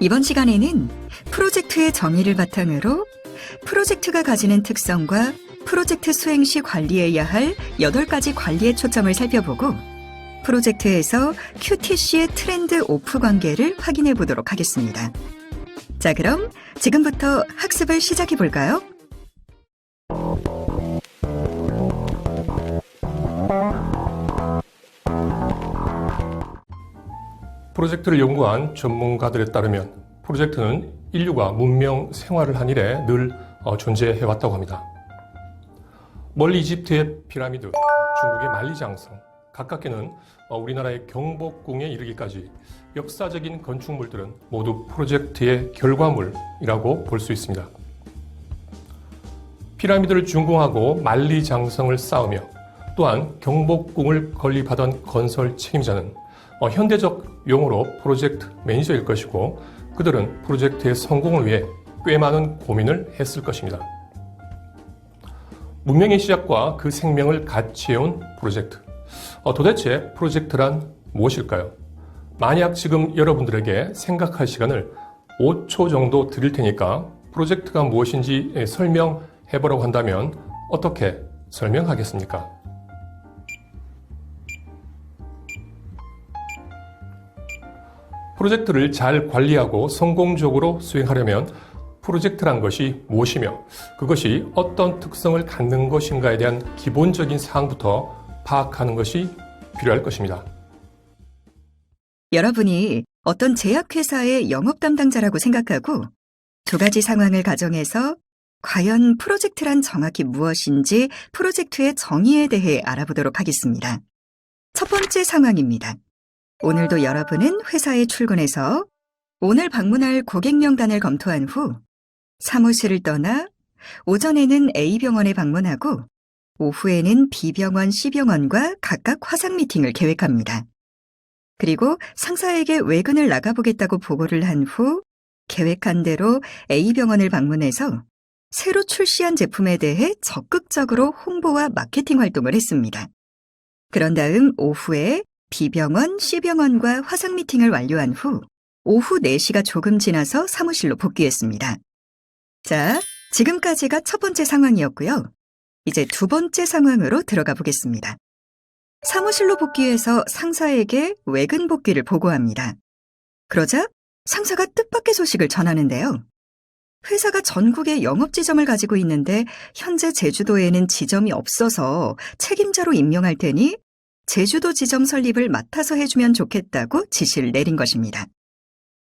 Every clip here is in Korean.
이번 시간에는 프로젝트의 정의를 바탕으로 프로젝트가 가지는 특성과 프로젝트 수행 시 관리해야 할 8가지 관리의 초점을 살펴보고 프로젝트에서 QTC의 트렌드 오프 관계를 확인해 보도록 하겠습니다. 자, 그럼 지금부터 학습을 시작해 볼까요? 프로젝트를 연구한 전문가들에 따르면 프로젝트는 인류가 문명 생활을 한 이래 늘 존재해왔다고 합니다. 멀리 이집트의 피라미드, 중국의 만리장성, 가깝게는 우리나라의 경복궁에 이르기까지 역사적인 건축물들은 모두 프로젝트의 결과물이라고 볼 수 있습니다. 피라미드를 준공하고 만리장성을 쌓으며 또한 경복궁을 건립하던 건설 책임자는 현대적 용어로 프로젝트 매니저일 것이고 그들은 프로젝트의 성공을 위해 꽤 많은 고민을 했을 것입니다. 문명의 시작과 그 생명을 같이 해온 프로젝트. 도대체 프로젝트란 무엇일까요? 만약 지금 여러분들에게 생각할 시간을 5초 정도 드릴 테니까 프로젝트가 무엇인지 설명해 보라고 한다면 어떻게 설명하겠습니까? 프로젝트를 잘 관리하고 성공적으로 수행하려면 프로젝트란 것이 무엇이며 그것이 어떤 특성을 갖는 것인가에 대한 기본적인 사항부터 파악하는 것이 필요할 것입니다. 여러분이 어떤 제약회사의 영업 담당자라고 생각하고 2가지 상황을 가정해서 과연 프로젝트란 정확히 무엇인지 프로젝트의 정의에 대해 알아보도록 하겠습니다. 첫 번째 상황입니다. 오늘도 여러분은 회사에 출근해서 오늘 방문할 고객 명단을 검토한 후 사무실을 떠나 오전에는 A병원에 방문하고 오후에는 B병원, C병원과 각각 화상 미팅을 계획합니다. 그리고 상사에게 외근을 나가보겠다고 보고를 한 후 계획한 대로 A병원을 방문해서 새로 출시한 제품에 대해 적극적으로 홍보와 마케팅 활동을 했습니다. 그런 다음 오후에 B병원, C병원과 화상 미팅을 완료한 후 오후 4시가 조금 지나서 사무실로 복귀했습니다. 자, 지금까지가 첫 번째 상황이었고요. 이제 두 번째 상황으로 들어가 보겠습니다. 사무실로 복귀해서 상사에게 외근 복귀를 보고합니다. 그러자 상사가 뜻밖의 소식을 전하는데요. 회사가 전국에 영업지점을 가지고 있는데 현재 제주도에는 지점이 없어서 책임자로 임명할 테니 제주도 지점 설립을 맡아서 해주면 좋겠다고 지시를 내린 것입니다.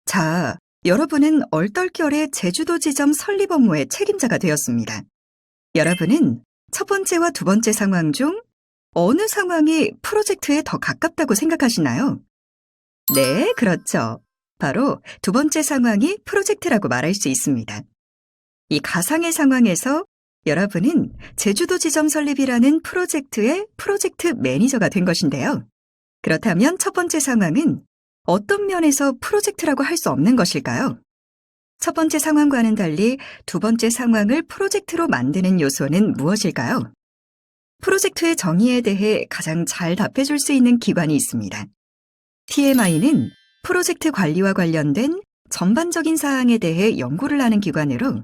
자, 여러분은 얼떨결에 제주도 지점 설립 업무의 책임자가 되었습니다. 여러분은 첫 번째와 두 번째 상황 중 어느 상황이 프로젝트에 더 가깝다고 생각하시나요? 네, 그렇죠. 바로 두 번째 상황이 프로젝트라고 말할 수 있습니다. 이 가상의 상황에서 여러분은 제주도 지점 설립이라는 프로젝트의 프로젝트 매니저가 된 것인데요. 그렇다면 첫 번째 상황은 어떤 면에서 프로젝트라고 할 수 없는 것일까요? 첫 번째 상황과는 달리 두 번째 상황을 프로젝트로 만드는 요소는 무엇일까요? 프로젝트의 정의에 대해 가장 잘 답해줄 수 있는 기관이 있습니다. PMI는 프로젝트 관리와 관련된 전반적인 사항에 대해 연구를 하는 기관으로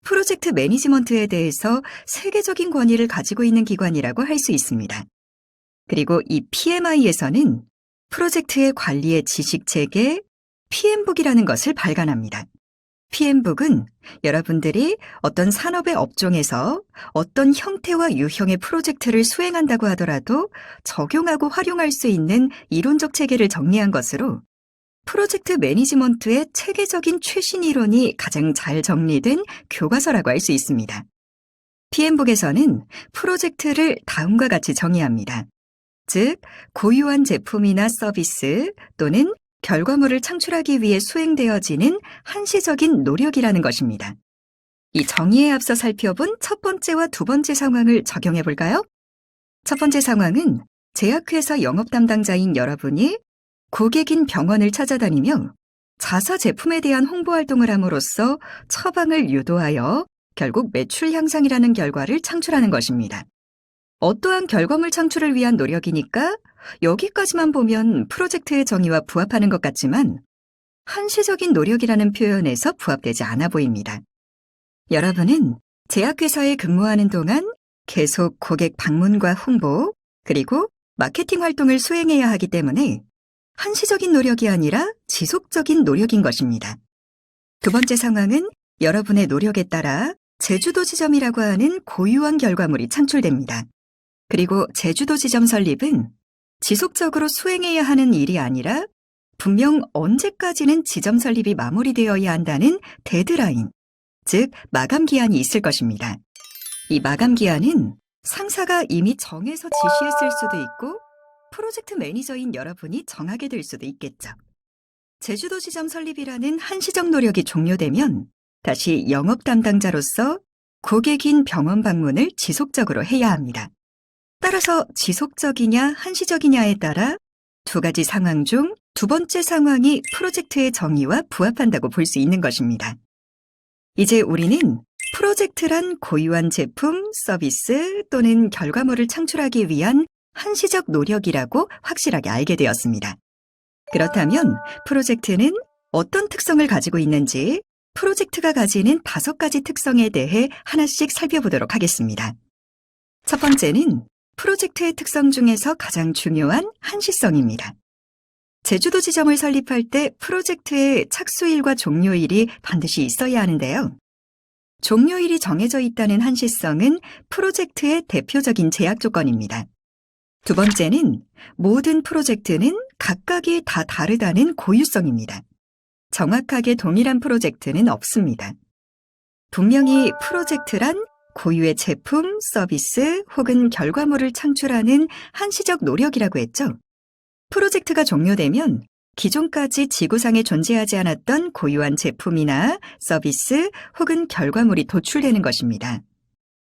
프로젝트 매니지먼트에 대해서 세계적인 권위를 가지고 있는 기관이라고 할 수 있습니다. 그리고 이 PMI에서는 프로젝트의 관리의 지식체계 PM북이라는 것을 발간합니다. PM북은 여러분들이 어떤 산업의 업종에서 어떤 형태와 유형의 프로젝트를 수행한다고 하더라도 적용하고 활용할 수 있는 이론적 체계를 정리한 것으로 프로젝트 매니지먼트의 체계적인 최신 이론이 가장 잘 정리된 교과서라고 할 수 있습니다. PM북에서는 프로젝트를 다음과 같이 정의합니다. 즉, 고유한 제품이나 서비스 또는 결과물을 창출하기 위해 수행되어지는 한시적인 노력이라는 것입니다. 이 정의에 앞서 살펴본 첫 번째와 두 번째 상황을 적용해 볼까요? 첫 번째 상황은 제약회사 영업 담당자인 여러분이 고객인 병원을 찾아다니며 자사 제품에 대한 홍보 활동을 함으로써 처방을 유도하여 결국 매출 향상이라는 결과를 창출하는 것입니다. 어떠한 결과물 창출을 위한 노력이니까 여기까지만 보면 프로젝트의 정의와 부합하는 것 같지만 한시적인 노력이라는 표현에서 부합되지 않아 보입니다. 여러분은 제약회사에 근무하는 동안 계속 고객 방문과 홍보, 그리고 마케팅 활동을 수행해야 하기 때문에 한시적인 노력이 아니라 지속적인 노력인 것입니다. 두 번째 상황은 여러분의 노력에 따라 제주도 지점이라고 하는 고유한 결과물이 창출됩니다. 그리고 제주도 지점 설립은 지속적으로 수행해야 하는 일이 아니라 분명 언제까지는 지점 설립이 마무리되어야 한다는 데드라인, 즉 마감 기한이 있을 것입니다. 이 마감 기한은 상사가 이미 정해서 지시했을 수도 있고 프로젝트 매니저인 여러분이 정하게 될 수도 있겠죠. 제주도 지점 설립이라는 한시적 노력이 종료되면 다시 영업 담당자로서 고객인 병원 방문을 지속적으로 해야 합니다. 따라서 지속적이냐 한시적이냐에 따라 두 가지 상황 중 두 번째 상황이 프로젝트의 정의와 부합한다고 볼 수 있는 것입니다. 이제 우리는 프로젝트란 고유한 제품, 서비스 또는 결과물을 창출하기 위한 한시적 노력이라고 확실하게 알게 되었습니다. 그렇다면 프로젝트는 어떤 특성을 가지고 있는지 프로젝트가 가지는 5가지 특성에 대해 하나씩 살펴보도록 하겠습니다. 첫 번째는 프로젝트의 특성 중에서 가장 중요한 한시성입니다. 제주도 지점을 설립할 때 프로젝트의 착수일과 종료일이 반드시 있어야 하는데요. 종료일이 정해져 있다는 한시성은 프로젝트의 대표적인 제약 조건입니다. 두 번째는 모든 프로젝트는 각각이 다 다르다는 고유성입니다. 정확하게 동일한 프로젝트는 없습니다. 분명히 프로젝트란 고유의 제품, 서비스 혹은 결과물을 창출하는 한시적 노력이라고 했죠. 프로젝트가 종료되면 기존까지 지구상에 존재하지 않았던 고유한 제품이나 서비스 혹은 결과물이 도출되는 것입니다.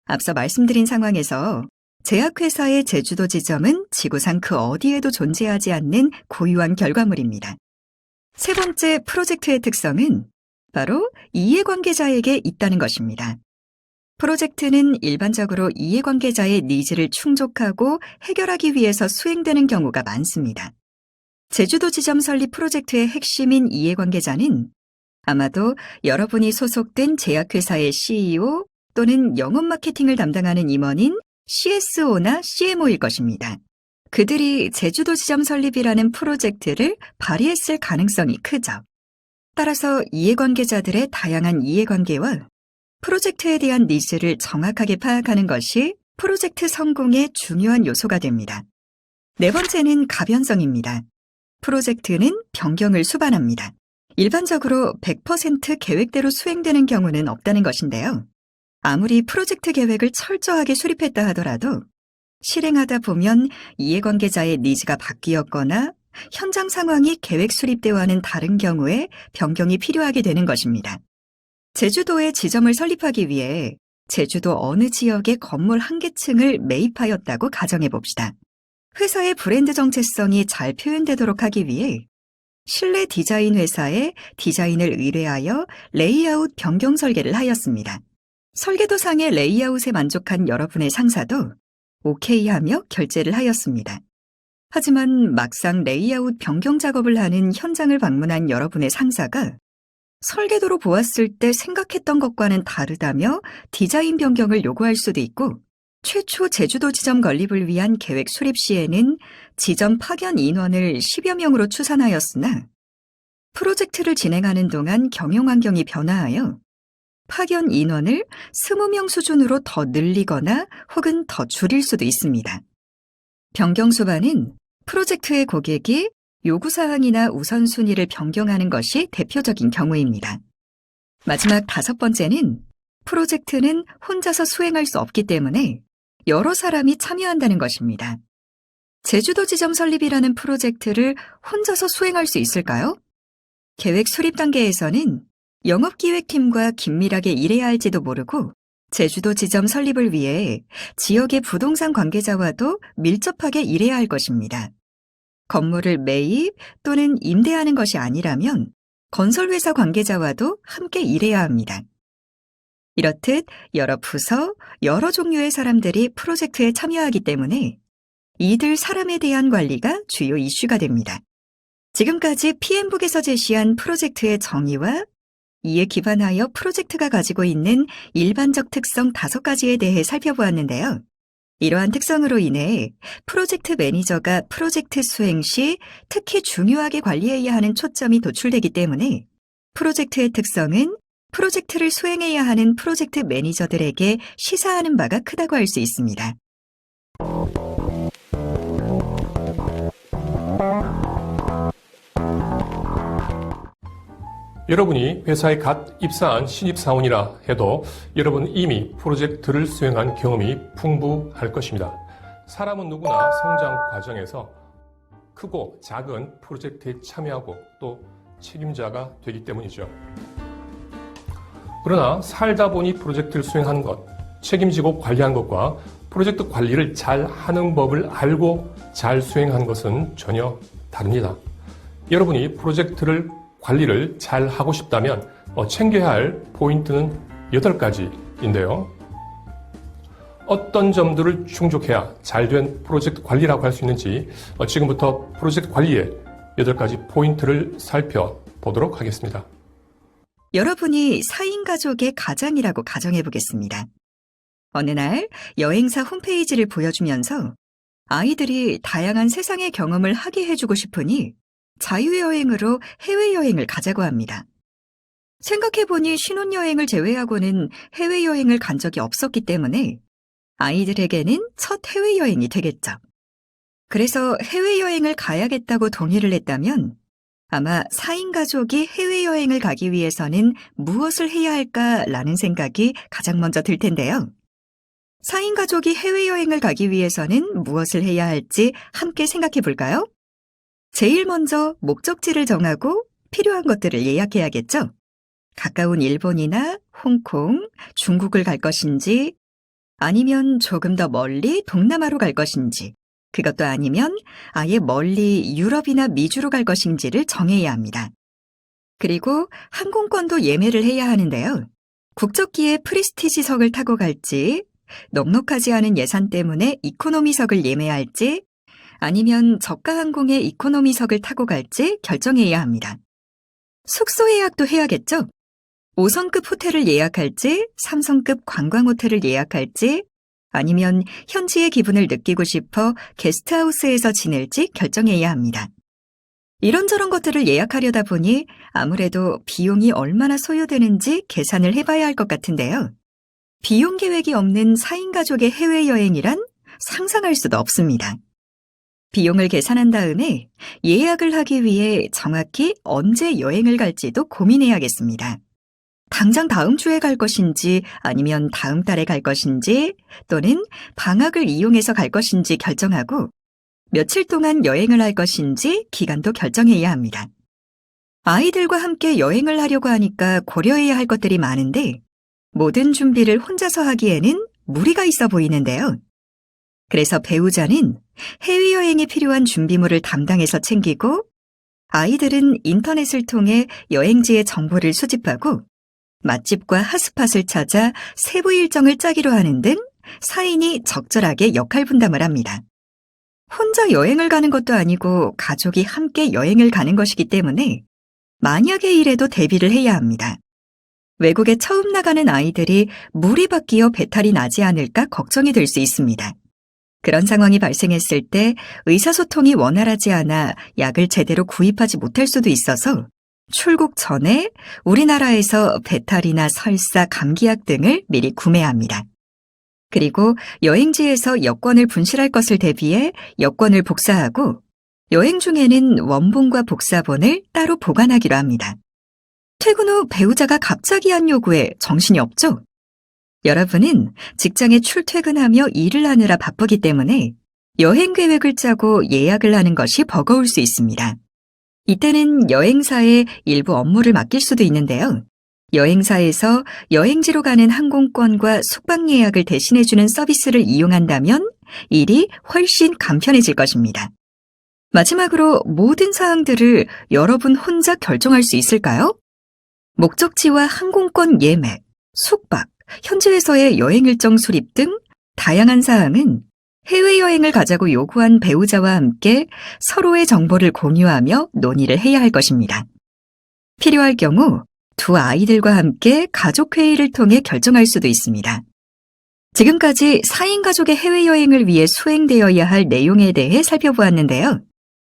앞서 말씀드린 상황에서 제약회사의 제주도 지점은 지구상 그 어디에도 존재하지 않는 고유한 결과물입니다. 세 번째 프로젝트의 특성은 바로 이해관계자에게 있다는 것입니다. 프로젝트는 일반적으로 이해관계자의 니즈를 충족하고 해결하기 위해서 수행되는 경우가 많습니다. 제주도 지점 설립 프로젝트의 핵심인 이해관계자는 아마도 여러분이 소속된 제약회사의 CEO 또는 영업 마케팅을 담당하는 임원인 CSO나 CMO일 것입니다. 그들이 제주도 지점 설립이라는 프로젝트를 발휘했을 가능성이 크죠. 따라서 이해관계자들의 다양한 이해관계와 프로젝트에 대한 니즈를 정확하게 파악하는 것이 프로젝트 성공의 중요한 요소가 됩니다. 네 번째는 가변성입니다. 프로젝트는 변경을 수반합니다. 일반적으로 100% 계획대로 수행되는 경우는 없다는 것인데요. 아무리 프로젝트 계획을 철저하게 수립했다 하더라도 실행하다 보면 이해관계자의 니즈가 바뀌었거나 현장 상황이 계획 수립대와는 다른 경우에 변경이 필요하게 되는 것입니다. 제주도에 지점을 설립하기 위해 제주도 어느 지역의 건물 한 개층을 매입하였다고 가정해 봅시다. 회사의 브랜드 정체성이 잘 표현되도록 하기 위해 실내 디자인 회사에 디자인을 의뢰하여 레이아웃 변경 설계를 하였습니다. 설계도상의 레이아웃에 만족한 여러분의 상사도 오케이 하며 결제를 하였습니다. 하지만 막상 레이아웃 변경 작업을 하는 현장을 방문한 여러분의 상사가 설계도로 보았을 때 생각했던 것과는 다르다며 디자인 변경을 요구할 수도 있고 최초 제주도 지점 건립을 위한 계획 수립 시에는 지점 파견 인원을 10여 명으로 추산하였으나 프로젝트를 진행하는 동안 경영 환경이 변화하여 파견 인원을 20명 수준으로 더 늘리거나 혹은 더 줄일 수도 있습니다. 변경 수반은 프로젝트의 고객이 요구사항이나 우선순위를 변경하는 것이 대표적인 경우입니다. 마지막 5번째는 프로젝트는 혼자서 수행할 수 없기 때문에 여러 사람이 참여한다는 것입니다. 제주도 지점 설립이라는 프로젝트를 혼자서 수행할 수 있을까요? 계획 수립 단계에서는 영업기획팀과 긴밀하게 일해야 할지도 모르고 제주도 지점 설립을 위해 지역의 부동산 관계자와도 밀접하게 일해야 할 것입니다. 건물을 매입 또는 임대하는 것이 아니라면 건설회사 관계자와도 함께 일해야 합니다. 이렇듯 여러 부서, 여러 종류의 사람들이 프로젝트에 참여하기 때문에 이들 사람에 대한 관리가 주요 이슈가 됩니다. 지금까지 PM북에서 제시한 프로젝트의 정의와 이에 기반하여 프로젝트가 가지고 있는 일반적 특성 5가지에 대해 살펴보았는데요. 이러한 특성으로 인해 프로젝트 매니저가 프로젝트 수행 시 특히 중요하게 관리해야 하는 초점이 도출되기 때문에 프로젝트의 특성은 프로젝트를 수행해야 하는 프로젝트 매니저들에게 시사하는 바가 크다고 할 수 있습니다. 여러분이 회사에 갓 입사한 신입사원이라 해도 여러분 이미 프로젝트를 수행한 경험이 풍부할 것입니다. 사람은 누구나 성장 과정에서 크고 작은 프로젝트에 참여하고 또 책임자가 되기 때문이죠. 그러나 살다 보니 프로젝트를 수행하는 것, 책임지고 관리하는 것과 프로젝트 관리를 잘 하는 법을 알고 잘 수행하는 것은 전혀 다릅니다. 여러분이 프로젝트를 관리를 잘 하고 싶다면 챙겨야 할 포인트는 8가지인데요. 어떤 점들을 충족해야 잘된 프로젝트 관리라고 할 수 있는지 지금부터 프로젝트 관리의 8가지 포인트를 살펴보도록 하겠습니다. 여러분이 4인 가족의 가장이라고 가정해 보겠습니다. 어느 날 여행사 홈페이지를 보여주면서 아이들이 다양한 세상의 경험을 하게 해주고 싶으니 자유여행으로 해외여행을 가자고 합니다. 생각해보니 신혼여행을 제외하고는 해외여행을 간 적이 없었기 때문에 아이들에게는 첫 해외여행이 되겠죠. 그래서 해외여행을 가야겠다고 동의를 했다면 아마 4인 가족이 해외여행을 가기 위해서는 무엇을 해야 할까라는 생각이 가장 먼저 들 텐데요. 4인 가족이 해외여행을 가기 위해서는 무엇을 해야 할지 함께 생각해 볼까요? 제일 먼저 목적지를 정하고 필요한 것들을 예약해야겠죠? 가까운 일본이나 홍콩, 중국을 갈 것인지 아니면 조금 더 멀리 동남아로 갈 것인지 그것도 아니면 아예 멀리 유럽이나 미주로 갈 것인지를 정해야 합니다. 그리고 항공권도 예매를 해야 하는데요. 국적기에 프리스티지석을 타고 갈지 넉넉하지 않은 예산 때문에 이코노미석을 예매할지 아니면 저가 항공의 이코노미석을 타고 갈지 결정해야 합니다. 숙소 예약도 해야겠죠? 5성급 호텔을 예약할지 3성급 관광호텔을 예약할지 아니면 현지의 기분을 느끼고 싶어 게스트하우스에서 지낼지 결정해야 합니다. 이런저런 것들을 예약하려다 보니 아무래도 비용이 얼마나 소요되는지 계산을 해봐야 할 것 같은데요. 비용 계획이 없는 4인 가족의 해외여행이란 상상할 수도 없습니다. 비용을 계산한 다음에 예약을 하기 위해 정확히 언제 여행을 갈지도 고민해야겠습니다. 당장 다음 주에 갈 것인지 아니면 다음 달에 갈 것인지 또는 방학을 이용해서 갈 것인지 결정하고 며칠 동안 여행을 할 것인지 기간도 결정해야 합니다. 아이들과 함께 여행을 하려고 하니까 고려해야 할 것들이 많은데 모든 준비를 혼자서 하기에는 무리가 있어 보이는데요. 그래서 배우자는 해외여행에 필요한 준비물을 담당해서 챙기고 아이들은 인터넷을 통해 여행지의 정보를 수집하고 맛집과 핫스팟을 찾아 세부 일정을 짜기로 하는 등 4인이 적절하게 역할 분담을 합니다. 혼자 여행을 가는 것도 아니고 가족이 함께 여행을 가는 것이기 때문에 만약의 일에도 대비를 해야 합니다. 외국에 처음 나가는 아이들이 물이 바뀌어 배탈이 나지 않을까 걱정이 될 수 있습니다. 그런 상황이 발생했을 때 의사소통이 원활하지 않아 약을 제대로 구입하지 못할 수도 있어서 출국 전에 우리나라에서 배탈이나 설사, 감기약 등을 미리 구매합니다. 그리고 여행지에서 여권을 분실할 것을 대비해 여권을 복사하고 여행 중에는 원본과 복사본을 따로 보관하기로 합니다. 퇴근 후 배우자가 갑자기 한 요구에 정신이 없죠? 여러분은 직장에 출퇴근하며 일을 하느라 바쁘기 때문에 여행 계획을 짜고 예약을 하는 것이 버거울 수 있습니다. 이때는 여행사에 일부 업무를 맡길 수도 있는데요. 여행사에서 여행지로 가는 항공권과 숙박 예약을 대신해주는 서비스를 이용한다면 일이 훨씬 간편해질 것입니다. 마지막으로 모든 사항들을 여러분 혼자 결정할 수 있을까요? 목적지와 항공권 예매, 숙박, 현지에서의 여행 일정 수립 등 다양한 사항은 해외여행을 가자고 요구한 배우자와 함께 서로의 정보를 공유하며 논의를 해야 할 것입니다. 필요할 경우 두 아이들과 함께 가족회의를 통해 결정할 수도 있습니다. 지금까지 4인 가족의 해외여행을 위해 수행되어야 할 내용에 대해 살펴보았는데요.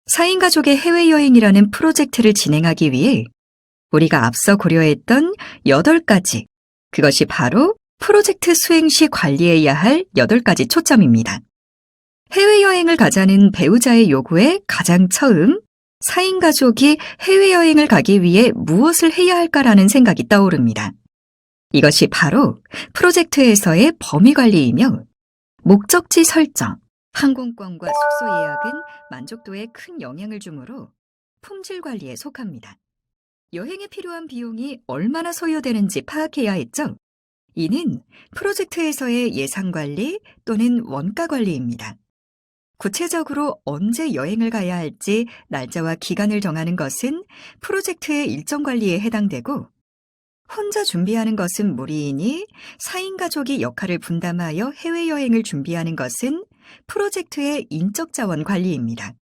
4인 가족의 해외여행이라는 프로젝트를 진행하기 위해 우리가 앞서 고려했던 8가지, 그것이 바로 프로젝트 수행 시 관리해야 할 8가지 초점입니다. 해외여행을 가자는 배우자의 요구에 가장 처음 4인 가족이 해외여행을 가기 위해 무엇을 해야 할까라는 생각이 떠오릅니다. 이것이 바로 프로젝트에서의 범위 관리이며 목적지 설정, 항공권과 숙소 예약은 만족도에 큰 영향을 주므로 품질 관리에 속합니다. 여행에 필요한 비용이 얼마나 소요되는지 파악해야 했죠. 이는 프로젝트에서의 예산 관리 또는 원가 관리입니다. 구체적으로 언제 여행을 가야 할지 날짜와 기간을 정하는 것은 프로젝트의 일정 관리에 해당되고, 혼자 준비하는 것은 무리이니 4인 가족이 역할을 분담하여 해외여행을 준비하는 것은 프로젝트의 인적 자원 관리입니다.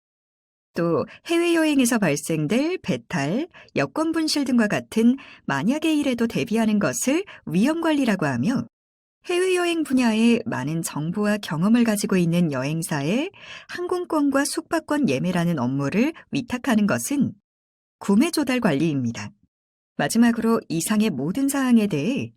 또 해외여행에서 발생될 배탈, 여권 분실 등과 같은 만약의 일에도 대비하는 것을 위험 관리라고 하며, 해외여행 분야에 많은 정보와 경험을 가지고 있는 여행사에 항공권과 숙박권 예매라는 업무를 위탁하는 것은 구매 조달 관리입니다. 마지막으로 이상의 모든 사항에 대해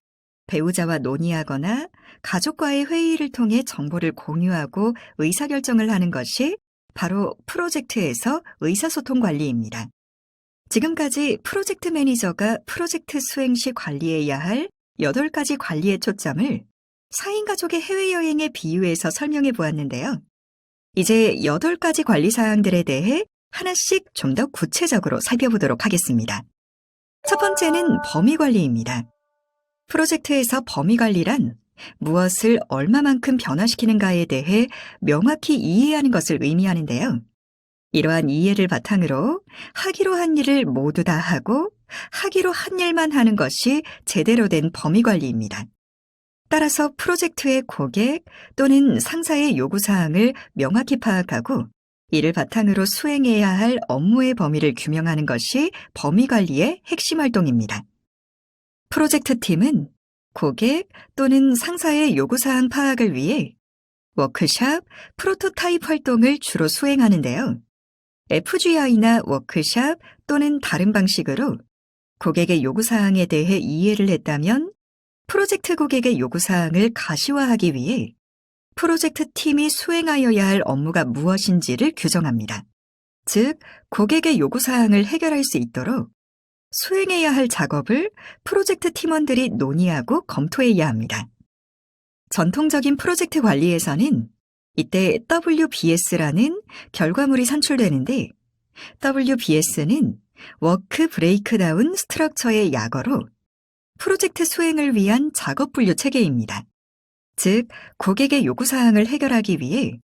배우자와 논의하거나 가족과의 회의를 통해 정보를 공유하고 의사결정을 하는 것이 바로 프로젝트에서 의사소통 관리입니다. 지금까지 프로젝트 매니저가 프로젝트 수행 시 관리해야 할 8가지 관리의 초점을 4인 가족의 해외여행에 비유해서 설명해 보았는데요. 이제 8가지 관리 사항들에 대해 하나씩 좀 더 구체적으로 살펴보도록 하겠습니다. 첫 번째는 범위 관리입니다. 프로젝트에서 범위 관리란 무엇을 얼마만큼 변화시키는가에 대해 명확히 이해하는 것을 의미하는데요. 이러한 이해를 바탕으로 하기로 한 일을 모두 다 하고 하기로 한 일만 하는 것이 제대로 된 범위 관리입니다. 따라서 프로젝트의 고객 또는 상사의 요구사항을 명확히 파악하고 이를 바탕으로 수행해야 할 업무의 범위를 규명하는 것이 범위 관리의 핵심 활동입니다. 프로젝트 팀은 고객 또는 상사의 요구사항 파악을 위해 워크샵, 프로토타입 활동을 주로 수행하는데요. FGI나 워크샵 또는 다른 방식으로 고객의 요구사항에 대해 이해를 했다면 프로젝트 고객의 요구사항을 가시화하기 위해 프로젝트 팀이 수행하여야 할 업무가 무엇인지를 규정합니다. 즉, 고객의 요구사항을 해결할 수 있도록 수행해야 할 작업을 프로젝트 팀원들이 논의하고 검토해야 합니다. 전통적인 프로젝트 관리에서는 이때 WBS라는 결과물이 산출되는데, WBS는 워크 브레이크다운 스트럭처의 약어로 프로젝트 수행을 위한 작업 분류 체계입니다. 즉, 고객의 요구사항을 해결하기 위해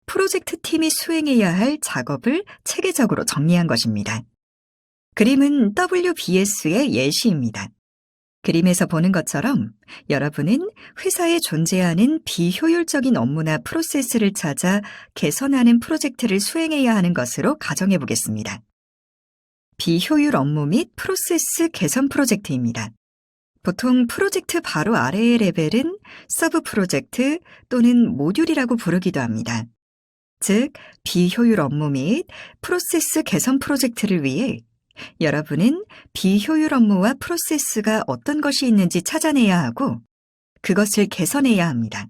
프로젝트 팀이 수행해야 할 작업을 체계적으로 정리한 것입니다. 그림은 WBS의 예시입니다. 그림에서 보는 것처럼 여러분은 회사에 존재하는 비효율적인 업무나 프로세스를 찾아 개선하는 프로젝트를 수행해야 하는 것으로 가정해 보겠습니다. 비효율 업무 및 프로세스 개선 프로젝트입니다. 보통 프로젝트 바로 아래의 레벨은 서브 프로젝트 또는 모듈이라고 부르기도 합니다. 즉, 비효율 업무 및 프로세스 개선 프로젝트를 위해 여러분은 비효율 업무와 프로세스가 어떤 것이 있는지 찾아내야 하고 그것을 개선해야 합니다.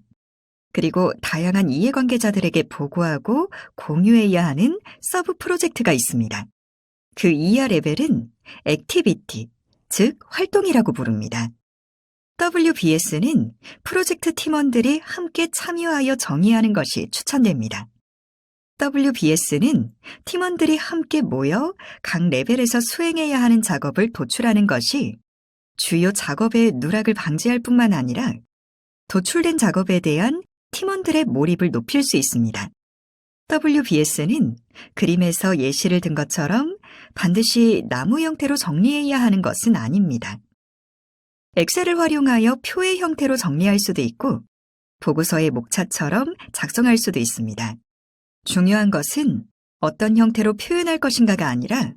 그리고 다양한 이해관계자들에게 보고하고 공유해야 하는 서브 프로젝트가 있습니다. 그 이하 레벨은 액티비티, 즉 활동이라고 부릅니다. WBS는 프로젝트 팀원들이 함께 참여하여 정의하는 것이 추천됩니다. WBS는 팀원들이 함께 모여 각 레벨에서 수행해야 하는 작업을 도출하는 것이 주요 작업의 누락을 방지할 뿐만 아니라 도출된 작업에 대한 팀원들의 몰입을 높일 수 있습니다. WBS는 그림에서 예시를 든 것처럼 반드시 나무 형태로 정리해야 하는 것은 아닙니다. 엑셀을 활용하여 표의 형태로 정리할 수도 있고 보고서의 목차처럼 작성할 수도 있습니다. 중요한 것은 어떤 형태로 표현할 것인가가 아니라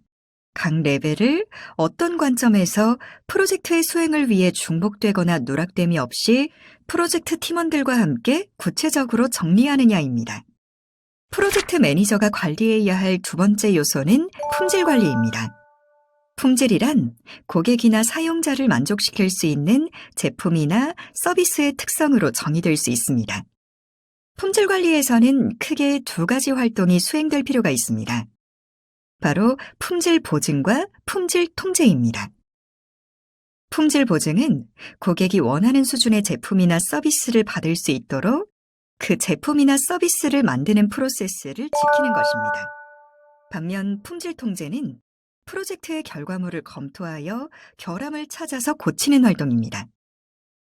각 레벨을 어떤 관점에서 프로젝트의 수행을 위해 중복되거나 누락됨이 없이 프로젝트 팀원들과 함께 구체적으로 정리하느냐입니다. 프로젝트 매니저가 관리해야 할 두 번째 요소는 품질 관리입니다. 품질이란 고객이나 사용자를 만족시킬 수 있는 제품이나 서비스의 특성으로 정의될 수 있습니다. 품질 관리에서는 크게 두 가지 활동이 수행될 필요가 있습니다. 바로 품질 보증과 품질 통제입니다. 품질 보증은 고객이 원하는 수준의 제품이나 서비스를 받을 수 있도록 그 제품이나 서비스를 만드는 프로세스를 지키는 것입니다. 반면 품질 통제는 프로젝트의 결과물을 검토하여 결함을 찾아서 고치는 활동입니다.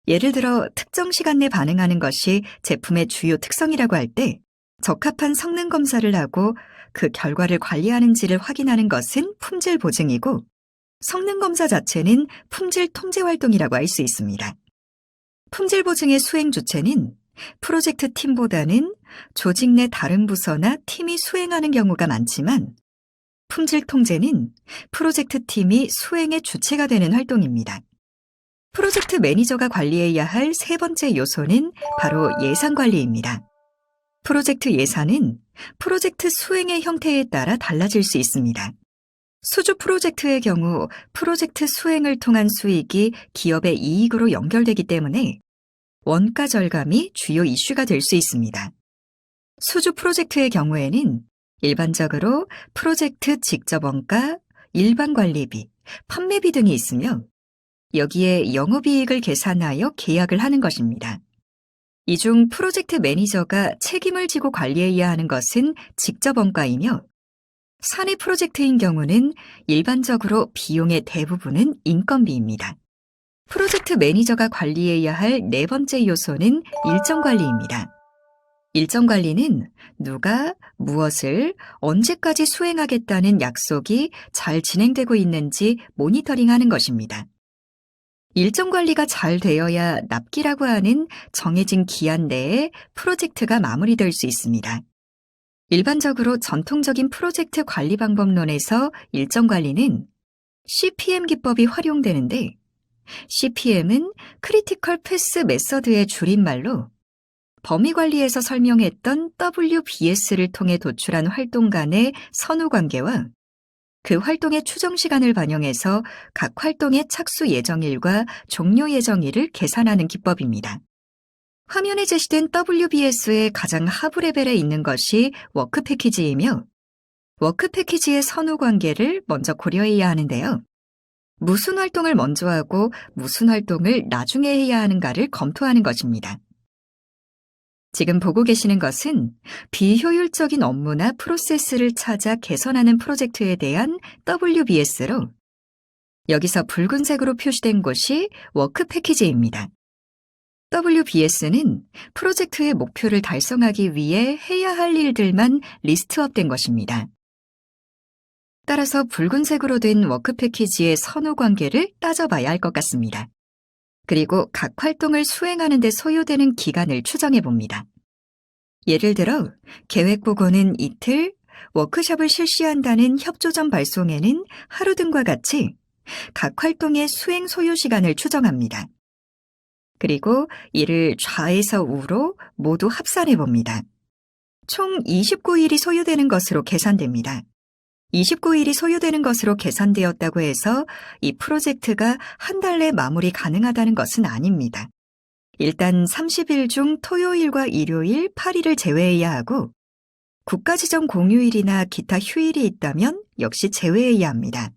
예를 들어 특정 시간 내 반응하는 것이 제품의 주요 특성이라고 할 때 적합한 성능 검사를 하고 그 결과를 관리하는지를 확인하는 것은 품질 보증이고 성능 검사 자체는 품질 통제 활동이라고 할 수 있습니다. 품질 보증의 수행 주체는 프로젝트 팀보다는 조직 내 다른 부서나 팀이 수행하는 경우가 많지만 품질 통제는 프로젝트 팀이 수행의 주체가 되는 활동입니다. 프로젝트 매니저가 관리해야 할 세 번째 요소는 바로 예산 관리입니다. 프로젝트 예산은 프로젝트 수행의 형태에 따라 달라질 수 있습니다. 수주 프로젝트의 경우 프로젝트 수행을 통한 수익이 기업의 이익으로 연결되기 때문에 원가 절감이 주요 이슈가 될 수 있습니다. 수주 프로젝트의 경우에는 일반적으로 프로젝트 직접 원가, 일반 관리비, 판매비 등이 있으며 여기에 영업이익을 계산하여 계약을 하는 것입니다. 이 중 프로젝트 매니저가 책임을 지고 관리해야 하는 것은 직접 원가이며 사내 프로젝트인 경우는 일반적으로 비용의 대부분은 인건비입니다. 프로젝트 매니저가 관리해야 할 네 번째 요소는 일정 관리입니다. 일정 관리는 누가 무엇을 언제까지 수행하겠다는 약속이 잘 진행되고 있는지 모니터링하는 것입니다. 일정 관리가 잘 되어야 납기라고 하는 정해진 기한 내에 프로젝트가 마무리될 수 있습니다. 일반적으로 전통적인 프로젝트 관리 방법론에서 일정 관리는 CPM 기법이 활용되는데 CPM은 크리티컬 패스 메서드의 줄임말로 범위 관리에서 설명했던 WBS를 통해 도출한 활동 간의 선후 관계와 그 활동의 추정 시간을 반영해서 각 활동의 착수 예정일과 종료 예정일을 계산하는 기법입니다. 화면에 제시된 WBS의 가장 하부 레벨에 있는 것이 워크 패키지이며 워크 패키지의 선후 관계를 먼저 고려해야 하는데요. 무슨 활동을 먼저 하고 무슨 활동을 나중에 해야 하는가를 검토하는 것입니다. 지금 보고 계시는 것은 비효율적인 업무나 프로세스를 찾아 개선하는 프로젝트에 대한 WBS로 여기서 붉은색으로 표시된 곳이 워크 패키지입니다. WBS는 프로젝트의 목표를 달성하기 위해 해야 할 일들만 리스트업된 것입니다. 따라서 붉은색으로 된 워크 패키지의 선후 관계를 따져봐야 할 것 같습니다. 그리고 각 활동을 수행하는 데 소요되는 기간을 추정해 봅니다. 예를 들어 계획 보고는 이틀, 워크숍을 실시한다는 협조전 발송에는 하루 등과 같이 각 활동의 수행 소요 시간을 추정합니다. 그리고 이를 좌에서 우로 모두 합산해 봅니다. 총 29일이 소요되는 것으로 계산됩니다. 29일이 소요되는 것으로 계산되었다고 해서 이 프로젝트가 한 달 내 마무리 가능하다는 것은 아닙니다. 일단 30일 중 토요일과 일요일, 8일을 제외해야 하고 국가지정 공휴일이나 기타 휴일이 있다면 역시 제외해야 합니다.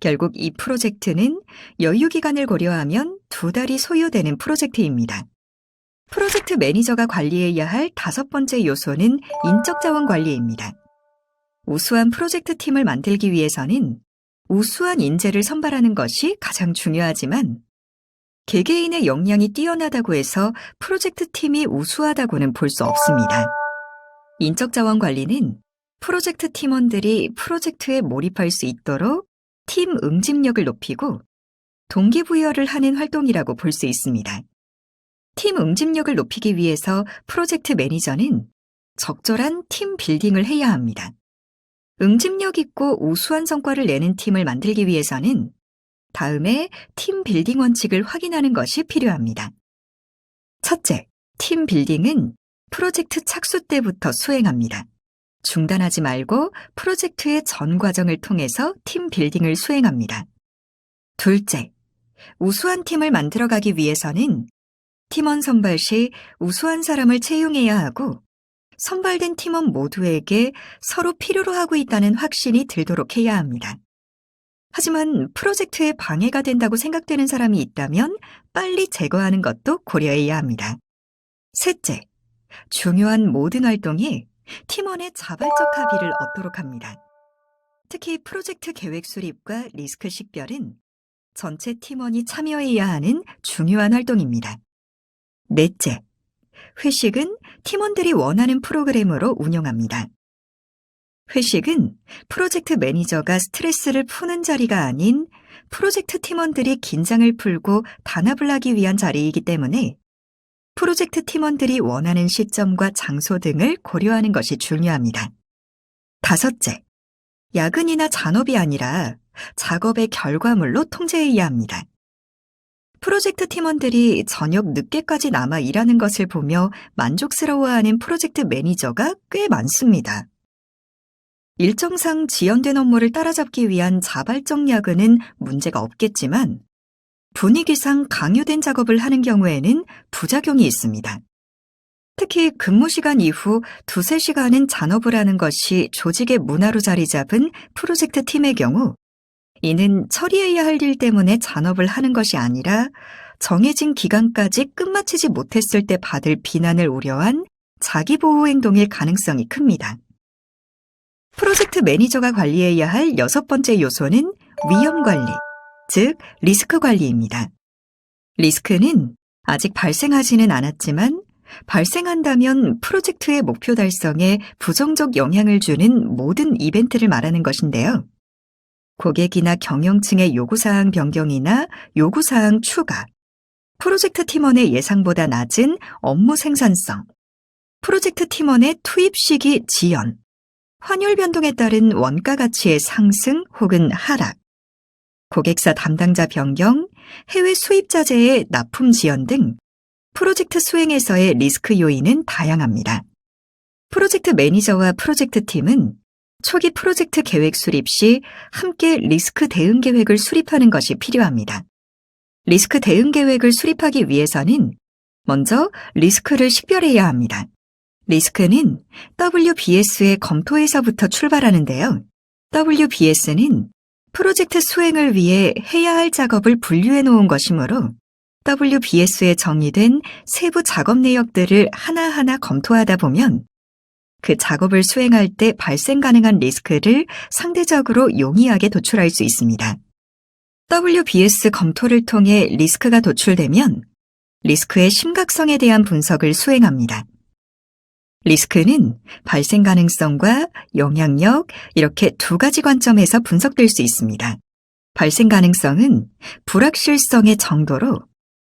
결국 이 프로젝트는 여유 기간을 고려하면 2달이 소요되는 프로젝트입니다. 프로젝트 매니저가 관리해야 할 다섯 번째 요소는 인적 자원 관리입니다. 우수한 프로젝트 팀을 만들기 위해서는 우수한 인재를 선발하는 것이 가장 중요하지만 개개인의 역량이 뛰어나다고 해서 프로젝트 팀이 우수하다고는 볼 수 없습니다. 인적 자원 관리는 프로젝트 팀원들이 프로젝트에 몰입할 수 있도록 팀 응집력을 높이고 동기부여를 하는 활동이라고 볼 수 있습니다. 팀 응집력을 높이기 위해서 프로젝트 매니저는 적절한 팀 빌딩을 해야 합니다. 응집력 있고 우수한 성과를 내는 팀을 만들기 위해서는 다음에 팀 빌딩 원칙을 확인하는 것이 필요합니다. 첫째, 팀 빌딩은 프로젝트 착수 때부터 수행합니다. 중단하지 말고 프로젝트의 전 과정을 통해서 팀 빌딩을 수행합니다. 둘째, 우수한 팀을 만들어가기 위해서는 팀원 선발 시 우수한 사람을 채용해야 하고 선발된 팀원 모두에게 서로 필요로 하고 있다는 확신이 들도록 해야 합니다. 하지만 프로젝트에 방해가 된다고 생각되는 사람이 있다면 빨리 제거하는 것도 고려해야 합니다. 셋째, 중요한 모든 활동에 팀원의 자발적 합의를 얻도록 합니다. 특히 프로젝트 계획 수립과 리스크 식별은 전체 팀원이 참여해야 하는 중요한 활동입니다. 넷째, 회식은 팀원들이 원하는 프로그램으로 운영합니다. 회식은 프로젝트 매니저가 스트레스를 푸는 자리가 아닌 프로젝트 팀원들이 긴장을 풀고 단합을 하기 위한 자리이기 때문에 프로젝트 팀원들이 원하는 시점과 장소 등을 고려하는 것이 중요합니다. 다섯째, 야근이나 잔업이 아니라 작업의 결과물로 통제해야 합니다. 프로젝트 팀원들이 저녁 늦게까지 남아 일하는 것을 보며 만족스러워하는 프로젝트 매니저가 꽤 많습니다. 일정상 지연된 업무를 따라잡기 위한 자발적 야근은 문제가 없겠지만 분위기상 강요된 작업을 하는 경우에는 부작용이 있습니다. 특히 근무 시간 이후 2-3시간은 잔업을 하는 것이 조직의 문화로 자리 잡은 프로젝트 팀의 경우 이는 처리해야 할 일 때문에 잔업을 하는 것이 아니라 정해진 기간까지 끝마치지 못했을 때 받을 비난을 우려한 자기보호 행동일 가능성이 큽니다. 프로젝트 매니저가 관리해야 할 6번째 요소는 위험 관리, 즉 리스크 관리입니다. 리스크는 아직 발생하지는 않았지만 발생한다면 프로젝트의 목표 달성에 부정적 영향을 주는 모든 이벤트를 말하는 것인데요. 고객이나 경영층의 요구사항 변경이나 요구사항 추가, 프로젝트 팀원의 예상보다 낮은 업무 생산성, 프로젝트 팀원의 투입 시기 지연, 환율 변동에 따른 원가 가치의 상승 혹은 하락, 고객사 담당자 변경, 해외 수입 자재의 납품 지연 등 프로젝트 수행에서의 리스크 요인은 다양합니다. 프로젝트 매니저와 프로젝트 팀은 초기 프로젝트 계획 수립 시 함께 리스크 대응 계획을 수립하는 것이 필요합니다. 리스크 대응 계획을 수립하기 위해서는 먼저 리스크를 식별해야 합니다. 리스크는 WBS의 검토에서부터 출발하는데요. WBS는 프로젝트 수행을 위해 해야 할 작업을 분류해 놓은 것이므로 WBS에 정의된 세부 작업 내역들을 하나하나 검토하다 보면 그 작업을 수행할 때 발생 가능한 리스크를 상대적으로 용이하게 도출할 수 있습니다. WBS 검토를 통해 리스크가 도출되면 리스크의 심각성에 대한 분석을 수행합니다. 리스크는 발생 가능성과 영향력 이렇게 두 가지 관점에서 분석될 수 있습니다. 발생 가능성은 불확실성의 정도로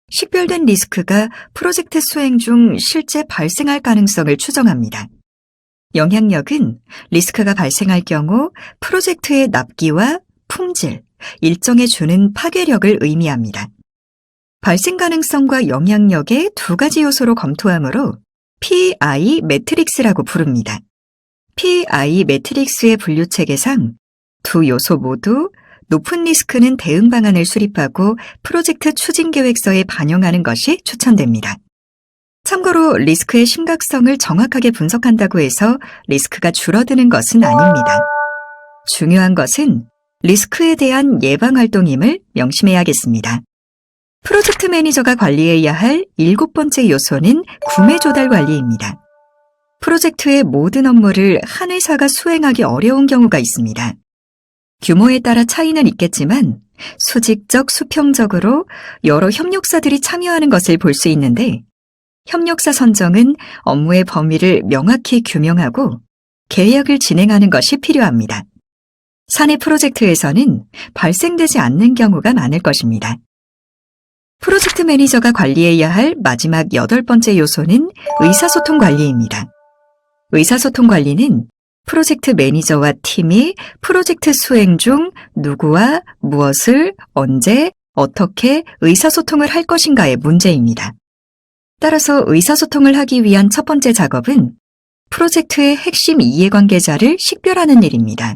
식별된 리스크가 프로젝트 수행 중 실제 발생할 가능성을 추정합니다. 영향력은 리스크가 발생할 경우 프로젝트의 납기와 품질, 일정에 주는 파괴력을 의미합니다. 발생 가능성과 영향력의 두 가지 요소로 검토하므로 PI 매트릭스라고 부릅니다. PI 매트릭스의 분류체계상 두 요소 모두 높은 리스크는 대응 방안을 수립하고 프로젝트 추진 계획서에 반영하는 것이 추천됩니다. 참고로 리스크의 심각성을 정확하게 분석한다고 해서 리스크가 줄어드는 것은 아닙니다. 중요한 것은 리스크에 대한 예방 활동임을 명심해야겠습니다. 프로젝트 매니저가 관리해야 할 7번째 요소는 구매 조달 관리입니다. 프로젝트의 모든 업무를 한 회사가 수행하기 어려운 경우가 있습니다. 규모에 따라 차이는 있겠지만 수직적, 수평적으로 여러 협력사들이 참여하는 것을 볼 수 있는데 협력사 선정은 업무의 범위를 명확히 규명하고 계약을 진행하는 것이 필요합니다. 사내 프로젝트에서는 발생되지 않는 경우가 많을 것입니다. 프로젝트 매니저가 관리해야 할 마지막 8번째 요소는 의사소통 관리입니다. 의사소통 관리는 프로젝트 매니저와 팀이 프로젝트 수행 중 누구와 무엇을 언제 어떻게 의사소통을 할 것인가의 문제입니다. 따라서 의사소통을 하기 위한 첫 번째 작업은 프로젝트의 핵심 이해관계자를 식별하는 일입니다.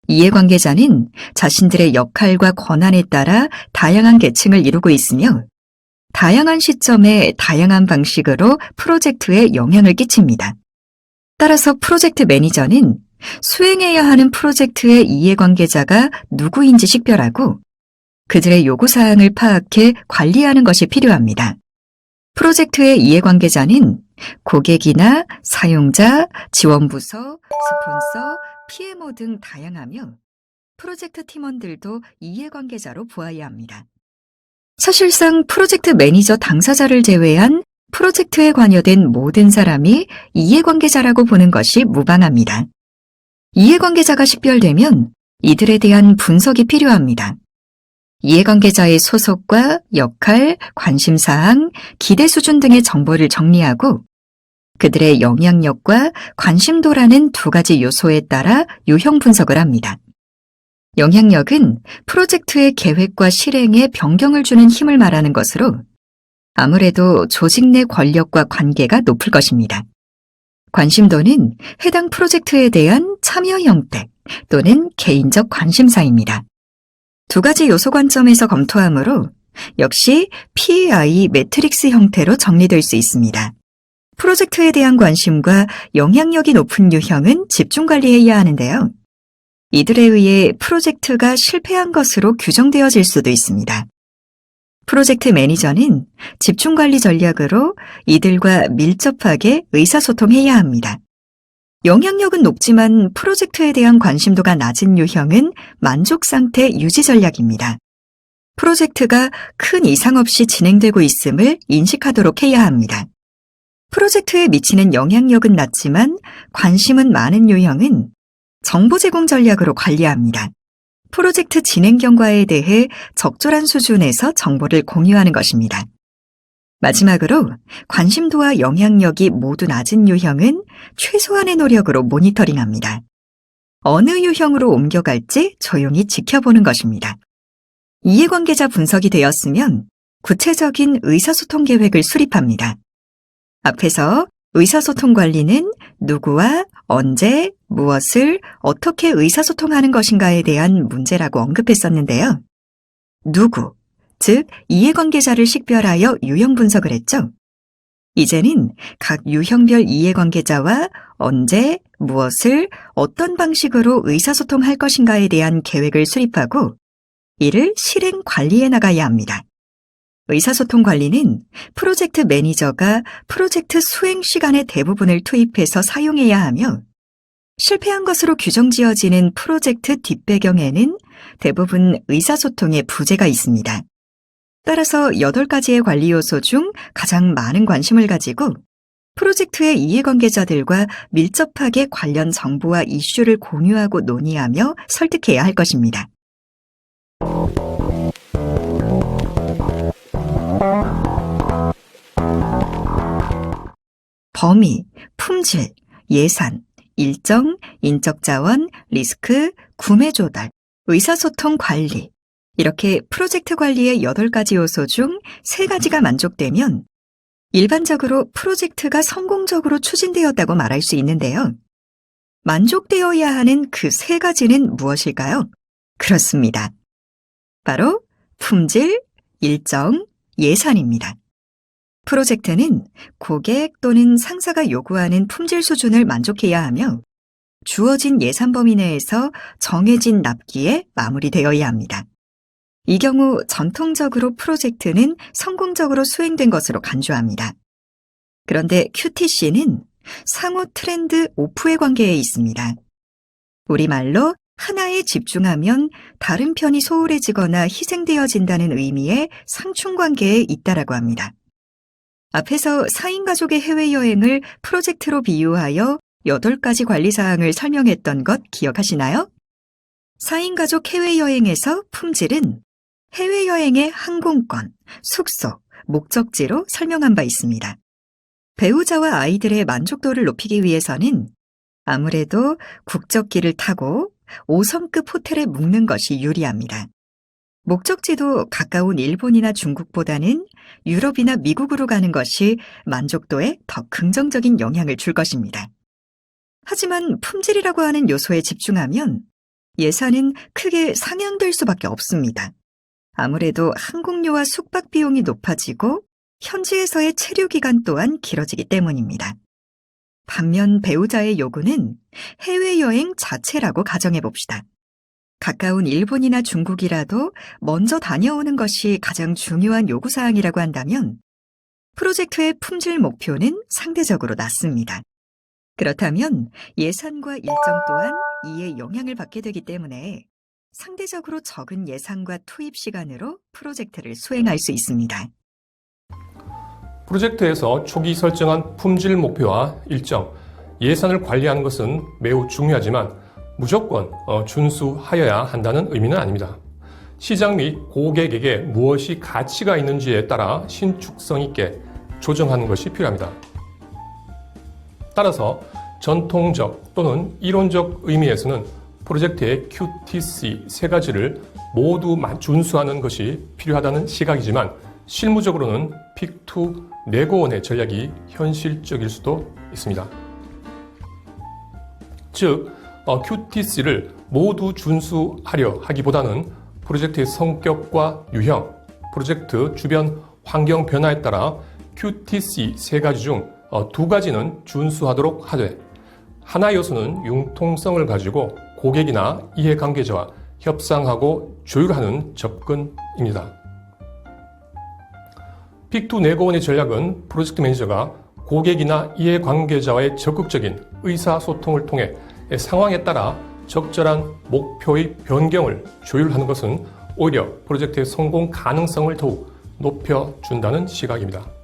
이해관계자는 자신들의 역할과 권한에 따라 다양한 계층을 이루고 있으며 다양한 시점에 다양한 방식으로 프로젝트에 영향을 끼칩니다. 따라서 프로젝트 매니저는 수행해야 하는 프로젝트의 이해관계자가 누구인지 식별하고 그들의 요구사항을 파악해 관리하는 것이 필요합니다. 프로젝트의 이해관계자는 고객이나 사용자, 지원부서, 스폰서, PMO 등 다양하며 프로젝트 팀원들도 이해관계자로 보아야 합니다. 사실상 프로젝트 매니저 당사자를 제외한 프로젝트에 관여된 모든 사람이 이해관계자라고 보는 것이 무방합니다. 이해관계자가 식별되면 이들에 대한 분석이 필요합니다. 이해관계자의 소속과 역할, 관심사항, 기대 수준 등의 정보를 정리하고 그들의 영향력과 관심도라는 두 가지 요소에 따라 유형 분석을 합니다. 영향력은 프로젝트의 계획과 실행에 변경을 주는 힘을 말하는 것으로 아무래도 조직 내 권력과 관계가 높을 것입니다. 관심도는 해당 프로젝트에 대한 참여 형태 또는 개인적 관심사입니다. 두 가지 요소 관점에서 검토하므로 역시 PI 매트릭스 형태로 정리될 수 있습니다. 프로젝트에 대한 관심과 영향력이 높은 유형은 집중관리해야 하는데요. 이들에 의해 프로젝트가 실패한 것으로 규정되어질 수도 있습니다. 프로젝트 매니저는 집중관리 전략으로 이들과 밀접하게 의사소통해야 합니다. 영향력은 높지만 프로젝트에 대한 관심도가 낮은 유형은 만족 상태 유지 전략입니다. 프로젝트가 큰 이상 없이 진행되고 있음을 인식하도록 해야 합니다. 프로젝트에 미치는 영향력은 낮지만 관심은 많은 유형은 정보 제공 전략으로 관리합니다. 프로젝트 진행 경과에 대해 적절한 수준에서 정보를 공유하는 것입니다. 마지막으로 관심도와 영향력이 모두 낮은 유형은 최소한의 노력으로 모니터링합니다. 어느 유형으로 옮겨갈지 조용히 지켜보는 것입니다. 이해관계자 분석이 되었으면 구체적인 의사소통 계획을 수립합니다. 앞에서 의사소통 관리는 누구와 언제, 무엇을 어떻게 의사소통하는 것인가에 대한 문제라고 언급했었는데요. 누구, 즉 이해관계자를 식별하여 유형 분석을 했죠. 이제는 각 유형별 이해관계자와 언제, 무엇을 어떤 방식으로 의사소통할 것인가에 대한 계획을 수립하고 이를 실행 관리해 나가야 합니다. 의사소통 관리는 프로젝트 매니저가 프로젝트 수행 시간의 대부분을 투입해서 사용해야 하며 실패한 것으로 규정지어지는 프로젝트 뒷배경에는 대부분 의사소통의 부재가 있습니다. 따라서 8가지의 관리 요소 중 가장 많은 관심을 가지고 프로젝트의 이해관계자들과 밀접하게 관련 정보와 이슈를 공유하고 논의하며 설득해야 할 것입니다. 범위, 품질, 예산, 일정, 인적 자원, 리스크, 구매 조달, 의사소통 관리. 이렇게 프로젝트 관리의 8가지 요소 중 3가지가 만족되면 일반적으로 프로젝트가 성공적으로 추진되었다고 말할 수 있는데요. 만족되어야 하는 그 3가지는 무엇일까요? 그렇습니다. 바로 품질, 일정, 예산입니다. 프로젝트는 고객 또는 상사가 요구하는 품질 수준을 만족해야 하며 주어진 예산 범위 내에서 정해진 납기에 마무리되어야 합니다. 이 경우 전통적으로 프로젝트는 성공적으로 수행된 것으로 간주합니다. 그런데 QTC는 상호 트렌드 오프의 관계에 있습니다. 우리말로 하나에 집중하면 다른 편이 소홀해지거나 희생되어진다는 의미의 상충관계에 있다라고 합니다. 앞에서 4인 가족의 해외여행을 프로젝트로 비유하여 8가지 관리사항을 설명했던 것 기억하시나요? 4인 가족 해외여행에서 품질은 해외여행의 항공권, 숙소, 목적지로 설명한 바 있습니다. 배우자와 아이들의 만족도를 높이기 위해서는 아무래도 국적기를 타고 5성급 호텔에 묵는 것이 유리합니다. 목적지도 가까운 일본이나 중국보다는 유럽이나 미국으로 가는 것이 만족도에 더 긍정적인 영향을 줄 것입니다. 하지만 품질이라고 하는 요소에 집중하면 예산은 크게 상향될 수밖에 없습니다. 아무래도 항공료와 숙박 비용이 높아지고 현지에서의 체류 기간 또한 길어지기 때문입니다. 반면 배우자의 요구는 해외여행 자체라고 가정해 봅시다. 가까운 일본이나 중국이라도 먼저 다녀오는 것이 가장 중요한 요구사항이라고 한다면 프로젝트의 품질 목표는 상대적으로 낮습니다. 그렇다면 예산과 일정 또한 이에 영향을 받게 되기 때문에 상대적으로 적은 예산과 투입 시간으로 프로젝트를 수행할 수 있습니다. 프로젝트에서 초기 설정한 품질 목표와 일정, 예산을 관리하는 것은 매우 중요하지만 무조건 준수하여야 한다는 의미는 아닙니다. 시장 및 고객에게 무엇이 가치가 있는지에 따라 신축성 있게 조정하는 것이 필요합니다. 따라서 전통적 또는 이론적 의미에서는 프로젝트의 QTC 세 가지를 모두 준수하는 것이 필요하다는 시각이지만 실무적으로는 픽투 네고원의 전략이 현실적일 수도 있습니다. 즉, QTC를 모두 준수하려 하기보다는 프로젝트의 성격과 유형, 프로젝트 주변 환경 변화에 따라 QTC 세 가지 중 두 가지는 준수하도록 하되 하나 요소는 융통성을 가지고 고객이나 이해관계자와 협상하고 조율하는 접근입니다. 픽투 네고원의 전략은 프로젝트 매니저가 고객이나 이해관계자와의 적극적인 의사소통을 통해 상황에 따라 적절한 목표의 변경을 조율하는 것은 오히려 프로젝트의 성공 가능성을 더욱 높여준다는 시각입니다.